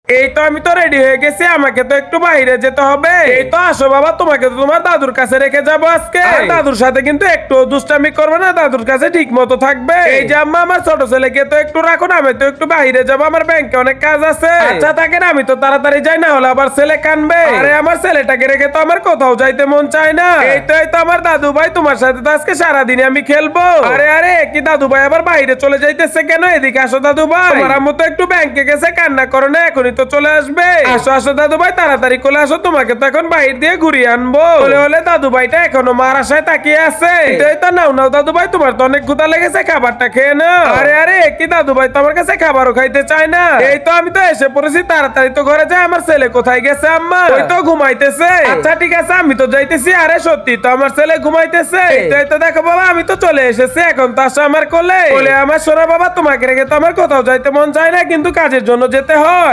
এই তো আমি তো রেডি হয়ে গেছি, আমাকে তো একটু বাইরে যেতে হবে। এই তো আসো বাবা, তোমাকে তো তোমার দাদুর কাছে রেখে যাবো আজকে। আর দাদুর সাথে কিন্তু একটু দুষ্টামি করবে না, দাদুর কাছে ঠিক মতো থাকবে। এই যে আম্মা, আমার ছোট ছেলেকে তো একটু রাখুন, আমি তো একটু বাইরে যাবো, আমার ব্যাংকে অনেক কাজ আছে। আচ্ছা থাকেন, আমি তো তাড়াতাড়ি যাই, না হলে আবার ছেলে কানবে। আরে আমার ছেলেটাকে রেখে তো আমার কোথাও যাইতে মন চায় না। এই তো আমার দাদু ভাই, তোমার সাথে তো আজকে সারাদিন আমি খেলবো। আরে আরে কি দাদু ভাই আবার বাইরে চলে যাইতেছে কেন? এদিকে আসো দাদু ভাই, তোমার আম্মু তো একটু ব্যাংকে গেছে, কান্না করো না, এখনই তো চলে আসবে। আসো আসো দাদু ভাই, তাড়াতাড়ি করে আসো, তোমাকে তো এখন বাইরে দিয়ে ঘুরিয়ে আনবো। বলে হলে দাদু ভাইটা এখনো মার আশায় তাকিয়ে আছে। এই তো নাও নাও দাদু ভাই, তোমার তো অনেক ক্ষুধা লেগেছে, খাবারটা খেয়ে নাও। আরে আরে কি দাদু ভাই তো আমার কাছে খাবারও খাইতে চায় না। এই তো আমি তো এসে পড়েছি, তাড়াতাড়ি তো ঘরে যাই। আমার ছেলে কোথায় গেছে আম্মা? ওই তো ঘুমাইতেছে। আচ্ছা ঠিক আছে, আমি তো যাইতেছি। আরে সত্যি তো আমার ছেলে ঘুমাইতেছে। এই তো দেখো বাবা, আমি তো চলে এসেছি, এখন তো আসো আমার কোলে। বলে আমার সোনা বাবা, তোমাকে রেখে তো আমার কোথাও যাইতে মন চায় না, কিন্তু কাজের জন্য যেতে হয়।